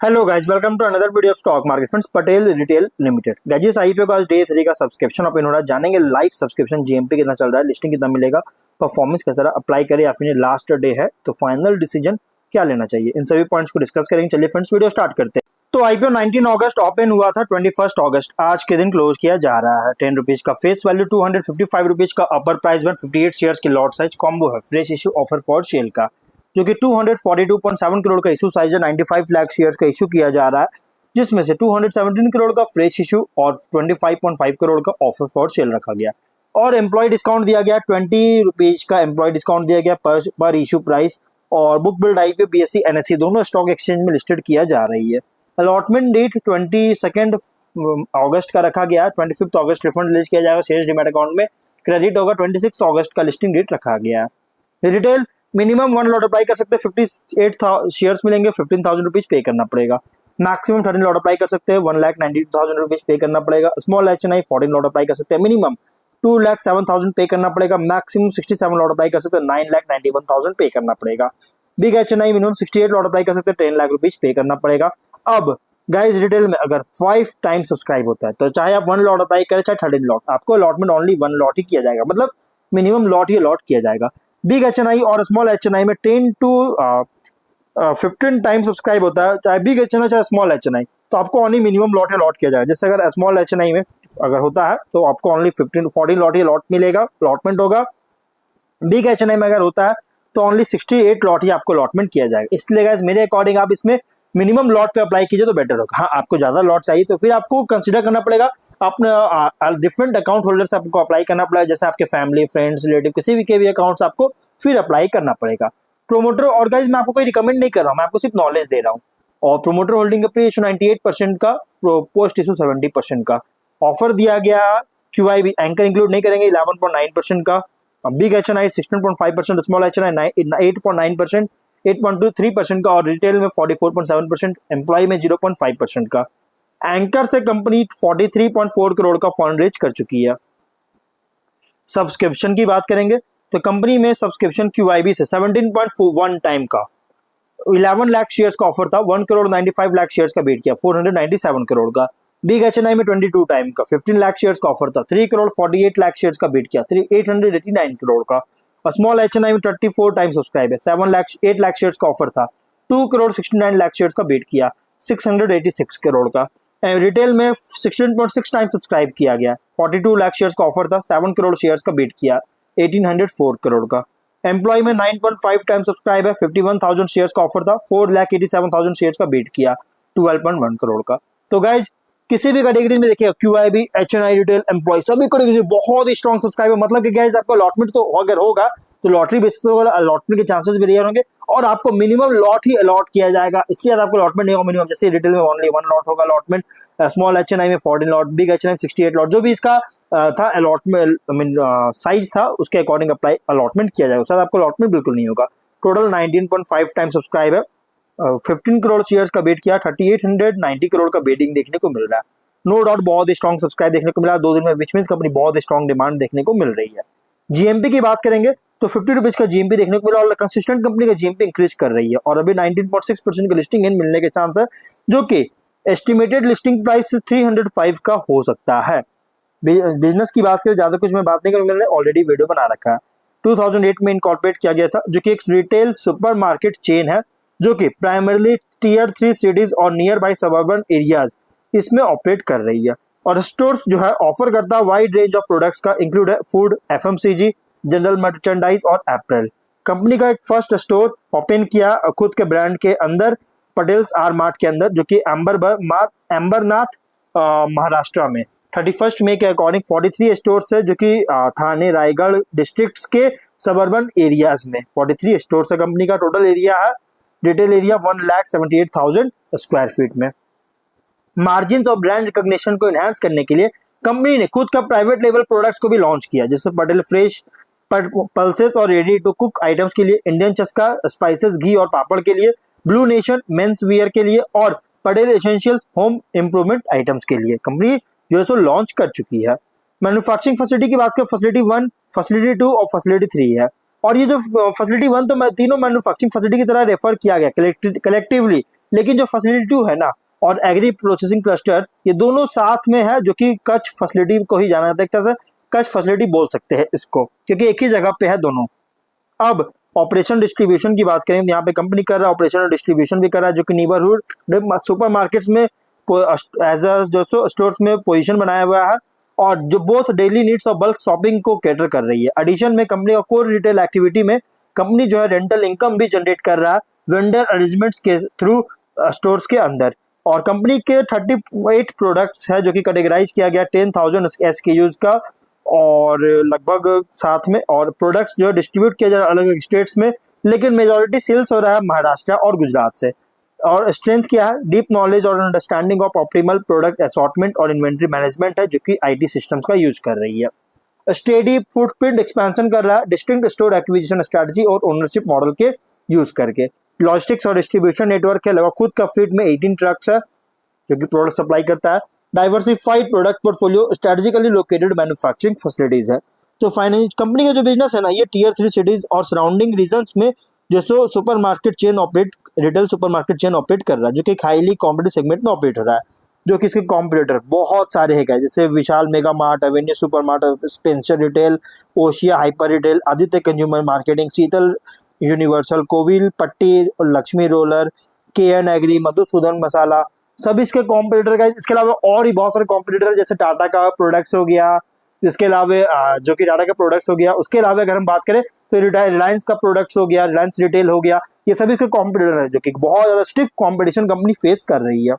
Hello guys, welcome to another video of stock market friends. Patel retail limited guys, IPO का आज day 3 का subscription open हो रहा है। जानेंगे लाइव सब्सक्रिप्शन जीएमपी कितना चल रहा है, लिस्टिंग कितना मिलेगा, परफॉर्मेंस कैसा रहा, अप्लाई करें या फिर लास्ट डे है तो फाइनल डिसीजन क्या लेना चाहिए, इन सभी पॉइंट्स को डिस्कस करेंगे। चलिए फ्रेंड्स, वीडियो स्टार्ट करते हैं। तो आईपीओ 19 अगस्त ओपन हुआ था, 21 अगस्त आज के दिन क्लोज किया जा रहा है। 10 रुपीज का फेस वैल्यू, 255 रुपीज का अपर प्राइस, 158 शेयर्स की लॉट साइज कॉम्बो है। Fresh issue offer for sale का जो कि 242.7 करोड़ का इशू साइज है, 95 लाख शेयर्स का इशू किया जा रहा है, जिसमें से 217 करोड़ का फ्रेश इशू और 25.5 करोड़ का ऑफर फॉर सेल रखा गया। और एम्प्लॉय डिस्काउंट दिया गया, 20 रुपीज का एम्प्लॉय डिस्काउंट दिया गया पर इशू प्राइस। और book build IPO BSc NSC दोनों स्टॉक एक्सचेंज में लिस्टेड किया जा रही है। अलॉटमेंट डेट 22 अगस्त का रखा गया, 25 अगस्त रिफंड रिलीज किया जाएगा शेयर्स डीमैट अकाउंट में, क्रेडिट होगा। 26 अगस्त का लिस्टिंग डेट रखा गया है। रिटेल मिनिमम 1 लॉट अप्लाई कर सकते हैं, 58 शेयर्स मिलेंगे, 15,000 रुपीज पे करना पड़ेगा। मैक्सिमम 13 लॉट अप्लाई कर सकते हैं, 1,92,000 रुपीज पे करना पड़ेगा। स्मॉल एचएनआई 14 लॉट अप्लाई कर सकते हैं, मिनिमम 2,07,000 पे करना पड़ेगा। मैक्सिमम 67 लॉट अप्लाई कर सकते हैं, 9,91,000 पे करना पड़ेगा। Big HNI minimum 68 lot apply कर सकते हैं, 10 लाख रुपीज पे करना पड़ेगा। अब गाइस, रिटेल में अगर 5 टाइम सब्सक्राइब होता है तो चाहे आप 1 लॉट अप्लाई करें चाहे 13 लॉट, आपको अलॉटमेंट ओनली 1 लॉट ही किया जाएगा, मतलब मिनिमम लॉट ही अलॉट किया जाएगा। बिग एचएनआई और स्मॉल एचएनआई में 10 to 15 टाइम सब्सक्राइब होता है, चाहे बिग एचएनआई चाहे स्मॉल एचएनआई, तो आपको ओनली मिनिमम लॉट या लॉट किया जाएगा। जैसे अगर स्मॉल एचएनआई में अगर होता है तो आपको ओनली 15 to 14 लॉट या लॉट मिलेगा, अलॉटमेंट होगा। बिग एचएनआई में अगर होता है तो ओनली 68 लॉट ही आपको अलॉटमेंट किया जाएगा। इसलिए गाइस, मेरे अकॉर्डिंग आप इसमें मिनिमम लॉट पे अप्लाई कीजिए तो बेटर होगा। हाँ, आपको ज्यादा लॉट चाहिए तो फिर आपको कंसीडर करना पड़ेगा, अपने डिफरेंट अकाउंट होल्डर से आपको अप्लाई करना पड़ेगा, जैसे आपके फैमिली फ्रेंड्स रिलेटिव किसी भी के भी अकाउंट से आपको फिर अप्लाई करना पड़ेगा। प्रोमोटर और गाइस, मैं आपको कोई रिकमेंड नहीं कर रहा हूँ, मैं आपको सिर्फ नॉलेज दे रहा हूँ। और प्रोमोटर होल्डिंग का प्री इशू 98% का, पोस्ट इशू 70% का ऑफर दिया गया। क्यूआईबी एंकर इंक्लूड नहीं करेंगे, 11.9% का। बिग एचएनआई 16.5%, स्मॉल एचएनआई 8.9%, 8.23% का, और रिटेल में 44.7%, एम्प्लॉय में 0.5% का। एंकर से कंपनी 43.4 करोड़ का फंड रेज कर चुकी है। सब्सक्रिप्शन की बात करेंगे तो कंपनी में सब्सक्रिप्शन क्यूआईबी से 17.1 टाइम का 11 लाख शेयर्स का ऑफर था, 1 करोड़ 95 लाख शेयर्स का बेट किया, 497 करोड़ का। बिग एचएनआई में 22 टाइम का 15 लाख शेयर्स का ऑफर था, 3 करोड़ 48 लाख शेयर्स का बेट किया, 889 करोड़ का। और स्मॉल एचएनआई में 34 टाइम सब्सक्राइब है, 8 लाख शेयर्स का ऑफर था, 2 करोड़ 69 लाख शेयर्स का बेट किया, 686 करोड़ का। रिटेल में 16.6 टाइम सब्सक्राइब किया गया, 42 लाख शेयर्स का ऑफर था, 7 करोड़ शेयर्स का बेट किया, 1804 करोड़ का। एम्प्लॉय में 9.5 टाइम सब्सक्राइब है, 51,000 शेयर्स का ऑफर था, 4,87,000 शेयर्स का बेट किया, 12.1 करोड़ का। तो गाइज, किसी भी कैटेगरी में देखिए, क्यूआईबी एचएनआई रिटेल एम्प्लॉय सभी कैटेगरी बहुत ही स्ट्रॉन्ग सब्सक्राइबर, मतलब कि गाइज आपका अलॉटमेंट तो अगर होगा तो लॉटरी बेसिस पे होगा, अलॉटमेंट के चांसेस भी रेयर होंगे, और आपको मिनिमम लॉट ही अलॉट किया जाएगा, इससे ज्यादा आपको अलॉटमेंट नहीं होगा। मिनिमम जैसे रिटेल में ओनली 1 लॉट होगा अलॉटमेंट, स्मॉल एचएनआई में 14 लॉट, बिग एचएनआई 68 लॉट, जो भी इसका था अलॉटमेंट साइज था उसके अकॉर्डिंग अप्लाई अलॉटमेंट किया जाएगा, उसके आपको अलॉटमेंट बिल्कुल नहीं होगा। टोटल 19.5 टाइम सब्सक्राइब है, 15 करोड़ शेयर्स का बेट किया, 3890 करोड़ का बेटिंग देखने को मिल रहा है। नो डाउट बहुत स्ट्रॉन्ग सब्सक्राइब देखने को मिला 2 दिन में, विच मींस कंपनी बहुत स्ट्रॉन्ग डिमांड देखने को मिल रही है। जीएमपी की बात करेंगे तो 50 रुपीज का जीएमपी देखने को मिला, और कंसिस्टेंट कंपनी का जीएमपी इंक्रीज कर रही है, और अभी 19.6% का लिस्टिंग इन मिलने के चांस है, जो कि एस्टिमेटेड लिस्टिंग प्राइस 305 का हो सकता है। बिजनेस की बात करें, ज्यादा कुछ मैं बात नहीं करूंगा, मैंने ऑलरेडी वीडियो बना रखा है। 2008 में इनकॉर्पोरेट किया गया था, जो कि एक रिटेल सुपरमार्केट चेन है, जो कि प्राइमरली टियर 3 सिटीज और नियर बाई सबर्बन एरियाज इसमें ऑपरेट कर रही है। और स्टोर्स जो है ऑफर करता है वाइड रेंज ऑफ प्रोडक्ट्स का, इंक्लूड है फूड, एफएमसीजी, जनरल मर्चेंडाइज और एप्पल। कंपनी का एक फर्स्ट स्टोर ओपन किया खुद के ब्रांड के अंदर, पटेल्स आर मार्ट के अंदर, जो कि अंबरनाथ महाराष्ट्र में। 31 मई के अकॉर्डिंग 43 स्टोर्स है, जो कि थाने रायगढ़ डिस्ट्रिक्ट्स के सबर्बन एरियाज में 43 स्टोर्स है। कंपनी का टोटल एरिया है, रिटेल एरिया 1,78,000 स्क्वायर फीट में। मार्जिन और ब्रांड रिकॉग्निशन को एनहांस करने के लिए कंपनी ने खुद का प्राइवेट लेवल प्रोडक्ट्स को भी लॉन्च किया, जैसे पटेल फ्रेश पल्सेस और रेडी टू कुक आइटम्स के लिए, इंडियन चस्का स्पाइसेस घी और पापड़ के लिए, ब्लू नेशन मेंस वियर के लिए, और Patel essentials home improvement items के लिए कंपनी जो है सो लॉन्च कर चुकी है। मैन्युफैक्चरिंग फैसिलिटी की बात करें, फैसिलिटी 1, फैसिलिटी 2 और फैसिलिटी 3 है। और ये जो फैसिलिटी 1 तो तीनों मैन्युफैक्चरिंग फैसिलिटी की तरह रेफर किया गया कलेक्टिवली, लेकिन जो फैसिलिटी 2 है ना और एग्री प्रोसेसिंग क्लस्टर, ये दोनों साथ में है, जो कि कच्छ फैसिलिटी को ही जाना जाता है, एक तरह से कच्छ फैसिलिटी बोल सकते हैं इसको, क्योंकि एक ही जगह पे है दोनों। अब ऑपरेशन डिस्ट्रीब्यूशन की बात करें, यहाँ पे कंपनी कर रहा है ऑपरेशन और डिस्ट्रीब्यूशन भी कर रहा है, जो कि नीबरहुड सुपर मार्केट्स में एज जो स्टोर्स में पोजीशन बनाया हुआ है, और जो बोथ डेली नीड्स और बल्क शॉपिंग को कैटर कर रही है। एडिशन में कंपनी और कोर रिटेल एक्टिविटी में कंपनी जो है रेंटल इनकम भी जनरेट कर रहा है वेंडर अरेंजमेंट्स के थ्रू स्टोर्स के अंदर। और कंपनी के 38 प्रोडक्ट्स है जो कि कैटेगराइज किया गया 10,000 SKUs का, और लगभग साथ में और प्रोडक्ट्स जो है डिस्ट्रीब्यूट किया जा रहा है अलग अलग स्टेट्स में, लेकिन मेजॉरिटी सेल्स हो रहा है महाराष्ट्र और गुजरात से। और स्ट्रेंथ क्या है, डीप नॉलेज और understanding of optimal product assortment और इन्वेंट्री मैनेजमेंट है, जो कि IT सिस्टम्स का यूज कर रही है। स्टेडी फुटप्रिंट एक्सपेंशन कर रहा है डिस्टिंक्ट स्टोर एक्विजिशन स्ट्रेटजी और ओनरशिप मॉडल के यूज करके। लॉजिस्टिक्स और डिस्ट्रीब्यूशन नेटवर्क है, लगभग खुद का फ्लीट में 18 ट्रक्स है जो कि प्रोडक्ट सप्लाई करता है। Diversified product portfolio, strategically located manufacturing facilities है। तो फाइनेंस कंपनी का जो बिजनेस है ना, ये Tier 3 सिटीज और सराउंडिंग रीजन्स में जो super market chain operate, retail super market chain operate कर रहा है, जो कि एक हाईली कॉम्पिटिटिव सेगमेंट में ऑपरेट हो रहा है, जो कि इसके कॉम्पिटिटर बहुत सारे हैं, जैसे Vishal mega mart, avenue super mart, Spencer retail, Osia hyper retail, Aditya consumer marketing, Sheetal universal, Kovilpatti, Lakshmi roller, KN agri, Madhusudan masala, सब इसके कॉम्पिटिटर का। इसके अलावा और भी बहुत सारे कॉम्पिटिटर, जैसे टाटा का प्रोडक्ट्स हो गया, इसके अलावा जो कि टाटा का प्रोडक्ट्स हो गया। उसके अलावा अगर हम बात करें तो रिलायंस का प्रोडक्ट्स हो गया, रिलायंस रिटेल हो गया, ये सभी इसके कॉम्पिटिटर है, जो कि बहुत ज्यादा स्टिफ कॉम्पिटिशन कंपनी फेस कर रही है।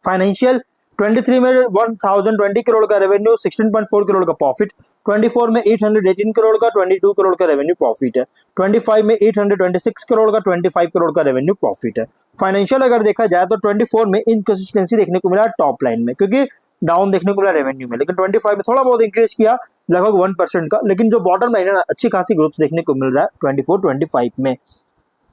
फाइनेंशियल 23 में 1020 करोड़ का रेवेन्यू, 16.4 करोड़ का प्रॉफिट, 24 में 818 करोड़ का 22 करोड़ का रेवेन्यू प्रॉफिट है, 25 में 826 करोड़ का 25 करोड़ का रेवेन्यू प्रॉफिट है। फाइनेंशियल अगर देखा जाए तो 24 में इनकंसिस्टेंसी देखने को मिला टॉप लाइन में, क्योंकि डाउन देखने को मिला रेवेन्यू में, लेकिन 25 में थोड़ा बहुत इंक्रीज किया लगभग 1% का, लेकिन जो बॉटम लाइन है अच्छी खासी ग्रोथ देखने को मिल रहा है 24-25 में।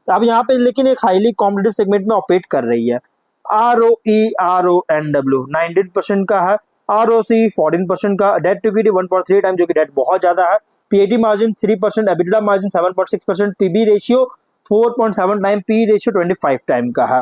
अब यहाँ पे लेकिन एक हाईली कॉम्पिटिटिव सेगमेंट में ऑपरेट कर रही है। ROE RONW 19% का है, ROC 14% का, डेट टू इक्विटी 1.3 टाइम, जो कि डेट बहुत ज्यादा है, PAT margin 3%, EBITDA margin 7.6%, PB ratio 4.7 time, PE ratio 25 time का है।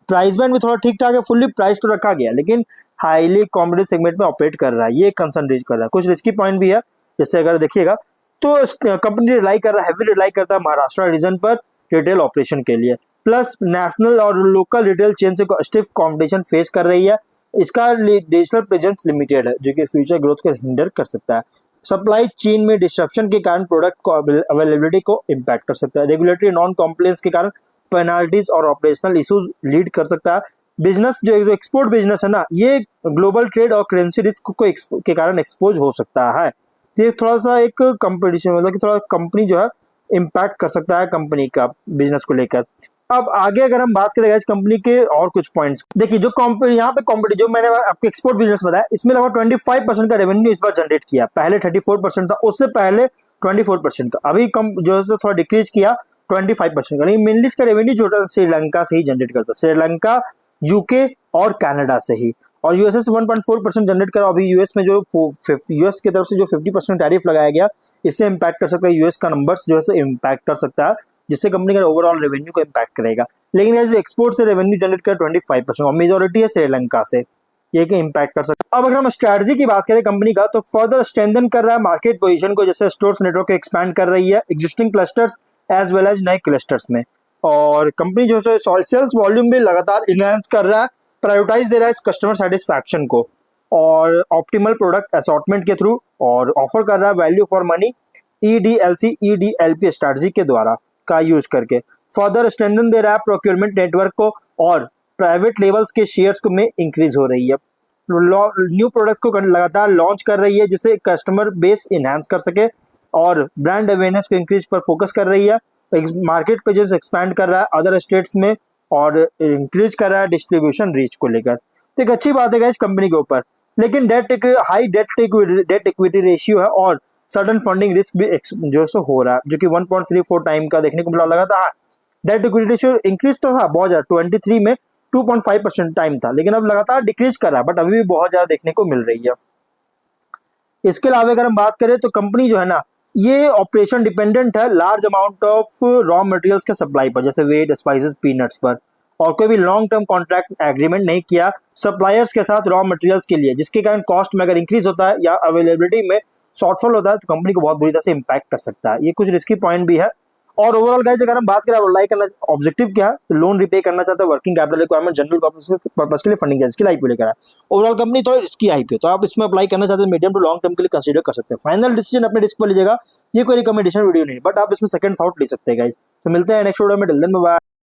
प्राइस बैंड भी थोड़ा ठीक ठाक है, फुल्ली प्राइस तो रखा गया, लेकिन हाईली कॉम्पिटिटिव सेगमेंट में ऑपरेट कर रहा है, ये कंसर्न रेज कर रहा है। कुछ रिस्की पॉइंट भी है, जैसे अगर देखिएगा तो कंपनी रिलाई कर रहा है, हैवी रिलाई करता है महाराष्ट्र रीजन पर रिटेल ऑपरेशन के लिए, प्लस नेशनल और लोकल रिटेल चेन से स्टिफ कंपटीशन फेस कर रही है। इसका डिजिटल प्रेजेंस लिमिटेड है, जो कि फ्यूचर ग्रोथ को हिंडर कर सकता है। सप्लाई चेन में डिस्ट्रप्शन के कारण प्रोडक्ट को अवेलेबिलिटी को इम्पैक्ट कर सकता है। रेगुलेटरी नॉन कॉम्प्लायंस के कारण पेनाल्टीज और ऑपरेशनल इश्यूज लीड कर सकता है। बिजनेस जो एक्सपोर्ट बिजनेस है ना, ये ग्लोबल ट्रेड और करेंसी रिस्क को के कारण एक्सपोज हो सकता है। ये थोड़ा सा एक कंपटीशन, मतलब कि थोड़ा कंपनी जो है इम्पैक्ट कर सकता है कंपनी का बिजनेस को लेकर। अब आगे अगर हम बात करें इस कंपनी के और कुछ पॉइंट्स, देखिए जो यहाँ पे कॉम्पिटी जो मैंने आपको एक्सपोर्ट बिजनेस बताया, इसमें लगभग 25% का रेवेन्यू इस बार जनरेट किया। पहले 34% था, उससे पहले 24% का, अभी कम जो है थोड़ा डिक्रीज किया 25% का। लेकिन मेनली इसका रेवेन्यू जो श्रीलंका से ही जनरेट करता, श्रीलंका, UK और कनाडा से ही, और यूएसए से 1.4% जनरेट करा। अभी यूएस में जो यूएस की तरफ से जो 50% टैरिफ लगाया गया, इससे इम्पैक्ट कर सकता है यूएस का नंबर्स जो है इम्पैक्ट कर सकता है, जिससे कंपनी का ओवरऑल रेवेन्यू को इम्पैक्ट करेगा। लेकिन ये जो एक्सपोर्ट से रेवेन्यू जनरेट कर 25% और मेजोरिटी है श्रीलंका से, ये कि इम्पैक्ट कर सकता है। अब अगर हम स्ट्रैटेजी की बात करें कंपनी का, तो फर्दर स्ट्रेंथन कर रहा है मार्केट पोजीशन को, जैसे स्टोर्स नेटवर्क को एक्सपैंड कर रही है existing clusters as well as नए क्लस्टर्स में, और कंपनी जो है सेल्स वॉल्यूम भी लगातार इनहेंस कर रहा है, प्रायोरिटाइज दे रहा है इस कस्टमर सेटिस्फैक्शन को, और ऑप्टिमल प्रोडक्ट असॉर्टमेंट के थ्रू, और ऑफर कर रहा है value for money EDLC EDLP strategy के द्वारा का यूज करके। फर्दर स्ट्रेंथन दे रहा है प्रोक्योरमेंट नेटवर्क को, और प्राइवेट लेवल्स के शेयर्स को में इंक्रीज हो रही है। न्यू प्रोडक्ट्स को लगातार लॉन्च कर रही है, जिससे कस्टमर बेस इनहेंस कर सके, और ब्रांड अवेयरनेस को इंक्रीज पर फोकस कर रही है। मार्केट पे जैसे एक्सपैंड कर रहा है अदर स्टेट्स में, और इंक्रीज कर रहा है डिस्ट्रीब्यूशन रीच को लेकर। तो एक अच्छी बात है इस कंपनी के ऊपर। लेकिन हाई डेट इक्विटी रेशियो है, और सडन फंडिंग रिस्क भी जो सो हो रहा है, जो कि 1.34 टाइम का देखने को मिला लगा था। डेट इक्विटी रेशियो इंक्रीज तो था बहुत ज्यादा, 23 में 2.5% टाइम था, लेकिन अब लगातार डिक्रीज कर रहा है, बट अभी भी बहुत ज्यादा देखने को मिल रही है। इसके अलावा अगर हम बात करें तो कंपनी जो है ना, ये ऑपरेशन डिपेंडेंट है large amount of raw materials के सप्लाई पर, जैसे वेट, स्पाइसेस, पीनट्स पर, और कोई भी लॉन्ग टर्म कॉन्ट्रैक्ट एग्रीमेंट नहीं किया सप्लायर्स के साथ रॉ मटेरियल्स के लिए, जिसके कारण कॉस्ट में अगर इंक्रीज होता है या अवेलेबिलिटी में शॉर्टफॉल होता है तो कंपनी को बहुत बुरी तरह से इम्पैक्ट कर सकता है। ये कुछ रिस्की पॉइंट भी है। और ओवरऑल गाइस अगर हम बात करें अप्लाई करना ऑब्जेक्टिव क्या है, तो लोन रिपे करना चाहता है, working capital requirement, general purpose के लिए फंडिंग है, इसके लिए आईपीओ लेकर है। ओवरऑल कंपनी तो इसकी आईपीओ, तो आप इसमें अप्लाई करना चाहते हैं मीडियम टू लॉन्ग टर्म के लिए कंसीडर कर सकते हैं। फाइनल डिसीजन अपने रिस्क पर लीजिएगा, ये कोई रिकमेंडेशन वीडियो नहीं, बट आप इसमें सेकंड थॉट ले सकते हैं गाइस। तो मिलते हैं नेक्स्ट वीडियो में, टिल देन बाय।